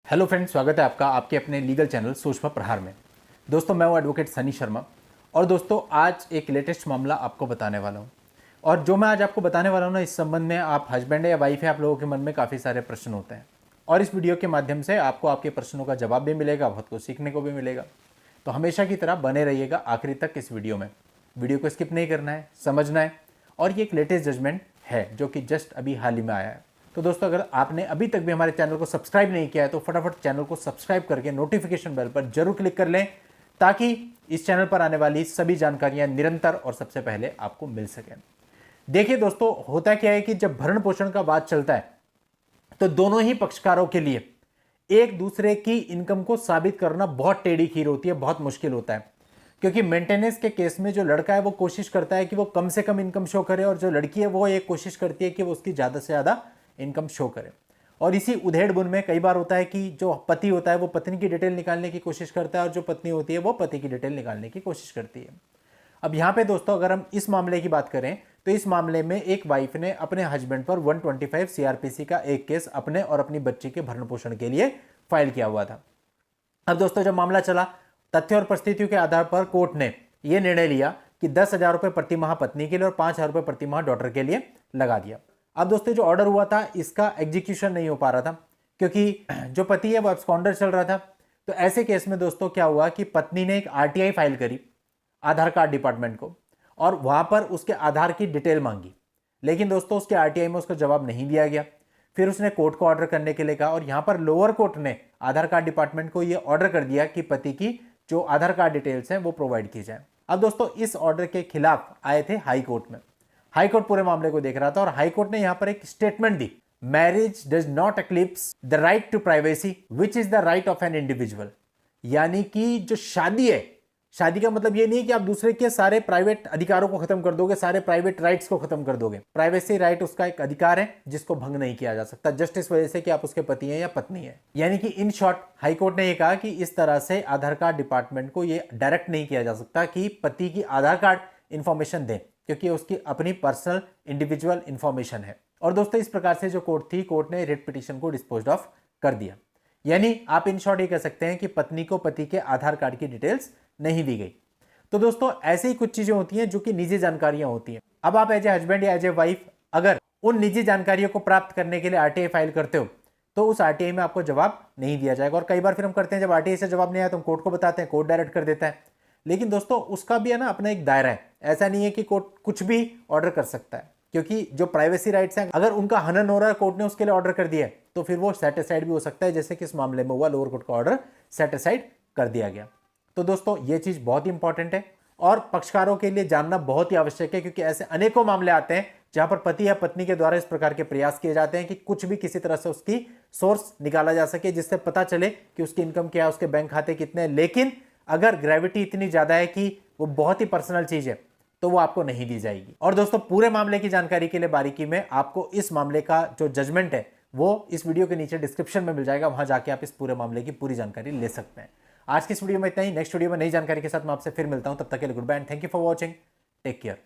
Hello friends, स्वागत है आपका आपके अपने लीगल चैनल सूक्ष्म प्रहार में। दोस्तों, मैं हूं एडवोकेट सनी शर्मा और दोस्तों आज एक लेटेस्ट मामला आपको बताने वाला हूं। और जो मैं आज आपको बताने वाला हूं ना, इस संबंध में आप हस्बैंड या वाइफ है, आप लोगों के मन में काफ़ी सारे प्रश्न होते हैं और इस वीडियो के माध्यम से आपको आपके प्रश्नों का जवाब भी मिलेगा, बहुत कुछ सीखने को भी मिलेगा। तो हमेशा की तरह बने रहिएगा आखिरी तक इस वीडियो में। वीडियो को स्किप नहीं करना है, समझना है। और ये एक लेटेस्ट जजमेंट है जो कि जस्ट अभी हाल ही में आया है। तो दोस्तों, अगर आपने अभी तक भी हमारे चैनल को सब्सक्राइब नहीं किया है तो फटाफट चैनल को सब्सक्राइब करके नोटिफिकेशन बेल पर जरूर क्लिक कर लें, ताकि इस चैनल पर आने वाली सभी जानकारियां निरंतर और सबसे पहले आपको मिल सकें। देखिए दोस्तों, होता क्या है कि जब भरण पोषण का बात चलता है तो दोनों ही पक्षकारों के लिए एक दूसरे की इनकम को साबित करना बहुत टेढ़ी खीर होती है, बहुत मुश्किल होता है। क्योंकि मेंटेनेंस के केस में जो लड़का है वो कोशिश करता है कि वो कम से कम इनकम शो करे, और जो लड़की है वो एक कोशिश करती है कि वो उसकी ज़्यादा से ज़्यादा इनकम शो करे। और इसी उधेड़ बुन में कई बार होता है कि जो पति होता है वो पत्नी की डिटेल निकालने की कोशिश करता है और जो पत्नी होती है वो पति की डिटेल निकालने की कोशिश करती है। अब यहाँ पे दोस्तों, अगर हम इस मामले की बात करें तो इस मामले में एक वाइफ ने अपने हस्बैंड पर 125 सीआरपीसी का एक केस अपने और अपनी बच्ची के भरण पोषण के लिए फाइल किया हुआ था। अब दोस्तों, जब मामला चला, तथ्य और परिस्थितियों के आधार पर कोर्ट ने यह निर्णय लिया कि 10,000 रुपए प्रति माह पत्नी के लिए और 5,000 रुपए प्रति माह डॉटर के लिए लगा दिया। अब दोस्तों, जो ऑर्डर हुआ था इसका एग्जीक्यूशन नहीं हो पा रहा था, क्योंकि जो पति है वो एब्सकॉन्डर चल रहा था। तो ऐसे केस में दोस्तों क्या हुआ कि पत्नी ने एक आरटीआई फाइल करी आधार कार्ड डिपार्टमेंट को, और वहां पर उसके आधार की डिटेल मांगी। लेकिन दोस्तों, उसके आरटीआई में उसका जवाब नहीं दिया गया। फिर उसने कोर्ट को ऑर्डर करने के लिए कहा, और यहां पर लोअर कोर्ट ने आधार कार्ड डिपार्टमेंट को यह ऑर्डर कर दिया कि पति की जो आधार कार्ड डिटेल्स हैं वो प्रोवाइड की जाए। अब दोस्तों, इस ऑर्डर के खिलाफ आए थे हाई कोर्ट में। हाई कोर्ट पूरे मामले को देख रहा था और हाई कोर्ट ने यहां पर एक स्टेटमेंट दी, marriage does not eclipse the right to privacy which is the right of an individual. यानी कि जो शादी है, शादी का मतलब ये नहीं है कि आप दूसरे के सारे प्राइवेट अधिकारों को खत्म कर दोगे, सारे प्राइवेट राइट्स को खत्म कर दोगे। प्राइवेसी राइट उसका एक अधिकार है जिसको भंग नहीं किया जा सकता, जस्ट इस वजह से कि आप उसके पति हैं या पत्नी है। यानी कि इन शॉर्ट हाईकोर्ट ने यह कहा कि इस तरह से आधार कार्ड डिपार्टमेंट को यह डायरेक्ट नहीं किया जा सकता कि पति की आधार कार्ड इंफॉर्मेशन दें, क्योंकि उसकी अपनी पर्सनल इंडिविजुअल इंफॉर्मेशन है। और दोस्तों, इस प्रकार से जो कोर्ट थी, कोर्ट ने रिट पिटीशन को डिस्पोज ऑफ कर दिया। यानी आप इन शॉर्ट ये कह सकते हैं कि पत्नी को पति के आधार कार्ड की डिटेल्स नहीं दी गई। तो दोस्तों, ऐसे ही कुछ चीजें होती हैं जो कि निजी जानकारियां होती हैं। अब आप एज ए हस्बैंड या एज ए वाइफ अगर उन निजी जानकारियों को प्राप्त करने के लिए आरटीआई फाइल करते हो तो उस आरटीआई में आपको जवाब नहीं दिया जाएगा। और कई बार फिर हम करते हैं, जब आरटीआई से जवाब नहीं आया तो हम कोर्ट को बताते हैं, कोर्ट डायरेक्ट कर देता है। लेकिन दोस्तों, उसका भी है ना अपना एक दायरा है। ऐसा नहीं है कि कोर्ट कुछ भी ऑर्डर कर सकता है, क्योंकि जो प्राइवेसी राइट्स हैं अगर उनका हनन हो रहा है, कोर्ट ने उसके लिए ऑर्डर कर दिया है, तो फिर वो सेटिस्फाइड भी हो सकता है, जैसे कि इस मामले में हुआ, लोअर कोर्ट का ऑर्डर सेटिस्फाइड कर दिया गया। तो दोस्तों, ये चीज बहुत इंपॉर्टेंट है और पक्षकारों के लिए जानना बहुत ही आवश्यक है, क्योंकि ऐसे अनेकों मामले आते हैं जहां पर पति या पत्नी के द्वारा इस प्रकार के प्रयास किए जाते हैं कि कुछ भी किसी तरह से उसकी सोर्स निकाला जा सके, जिससे पता चले कि उसकी इनकम क्या है, उसके बैंक खाते कितने हैं। लेकिन अगर ग्रेविटी इतनी ज्यादा है कि वो बहुत ही पर्सनल चीज है तो वो आपको नहीं दी जाएगी। और दोस्तों, पूरे मामले की जानकारी के लिए बारीकी में आपको इस मामले का जो जजमेंट है वो इस वीडियो के नीचे डिस्क्रिप्शन में मिल जाएगा, वहां जाके आप इस पूरे मामले की पूरी जानकारी ले सकते हैं। आज की इस वीडियो में इतना ही। नेक्स्ट वीडियो में नई जानकारी के साथ मैं आपसे फिर मिलता हूं। तब तक के लिए goodbye and thank you for watching. Take care.